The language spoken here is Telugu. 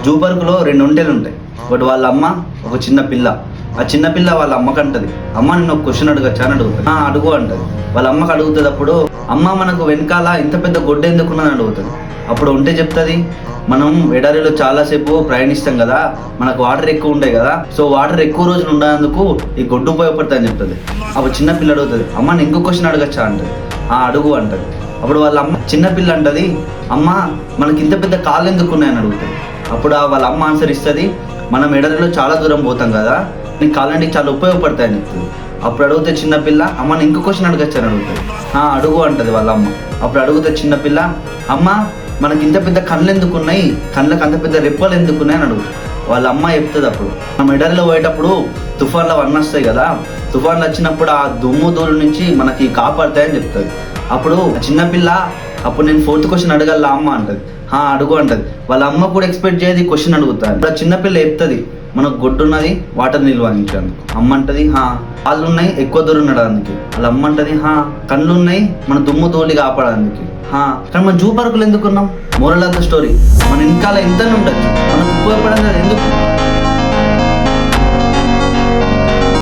జూ పార్కులో 2 ఒంటెలు ఉంటాయి. ఒకటి వాళ్ళ అమ్మ, ఒక చిన్న పిల్ల. ఆ చిన్న పిల్ల వాళ్ళ అమ్మకి అంటది, అమ్మ నిన్ను ఒక క్వశ్చన్ అడగచ్చా అని అడుగుతుంది. అడుగు అంటది. వాళ్ళ అమ్మకి అడుగుతుంది. అప్పుడు అమ్మ మనకు వెనకాల ఇంత పెద్ద గొడ్డ ఎందుకున్నదని అడుగుతుంది. అప్పుడు ఉంటే చెప్తుంది, మనం ఎడారిలో చాలాసేపు ప్రయాణిస్తాం కదా, మనకు వాటర్ ఎక్కువ ఉంటాయి కదా, సో వాటర్ ఎక్కువ రోజులు ఉండేందుకు ఈ గొడ్డు ఉపయోగపడుతుంది అని చెప్తుంది. అప్పుడు చిన్న పిల్ల అడుగుతుంది, అమ్మ నేను ఇంకో క్వశ్చన్ అడగచ్చా అంటది. అడుగు అంటది. అప్పుడు వాళ్ళ అమ్మ చిన్న పిల్ల అంటది, అమ్మ మనకి ఇంత పెద్ద కాళ్ళు ఎందుకు ఉన్నాయని అడుగుతుంది. అప్పుడు వాళ్ళ అమ్మ ఆన్సర్ ఇస్తుంది, మనం ఎడారిలో చాలా దూరం పోతాం కదా, నీ కాళ్ళంటికి చాలా ఉపయోగపడతాయని చెప్తుంది. అప్పుడు అడిగితే చిన్నపిల్ల, అమ్మ నేను ఇంకో క్వశ్చన్ అడగచ్చు అని అడుగుతుంది. అడుగు అంటది వాళ్ళ అమ్మ. అప్పుడు అడిగితే చిన్నపిల్ల, అమ్మ మనకి ఇంత పెద్ద కళ్ళు ఎందుకు ఉన్నాయి, కళ్ళకి అంత పెద్ద రెప్పలు ఎందుకు ఉన్నాయి అని అడుగుతుంది. వాళ్ళ అమ్మ చెప్తుంది, అప్పుడు మనం ఎడారిలో పోయేటప్పుడు తుఫాన్లు అవన్నీ వస్తాయి కదా, తుఫాన్లు వచ్చినప్పుడు ఆ దుమ్ము ధూళి నుంచి మనకి కాపాడుతాయని చెప్తుంది. అప్పుడు చిన్నపిల్ల, అప్పుడు నేను 4th క్వశ్చన్ అడగల అమ్మ అంటది. అడుగు అంటది. వాళ్ళ అమ్మ కూడా ఎక్స్పెక్ట్ చేయదు క్వశ్చన్ అడుగుతాను. ఇప్పుడు చిన్నపిల్ల చెప్తుంది, మనకు గొడ్డు ఉన్నది వాటర్ నిల్వహించేందుకు. అమ్మ అంటది, కాళ్ళు ఉన్నాయి ఎక్కువ దూరం నడడానికి. వాళ్ళ అమ్మ అంటది, కళ్ళు ఉన్నాయి మన దుమ్ము ధూళి కాపాడడానికి. కానీ మన జూ పార్కులు ఎందుకున్నాం? మోరల్ ఆఫ్ ద స్టోరీ, మన వెనకాల ఎంత ఉండొచ్చు, మనకు ఉపయోగపడేది ఎందుకు?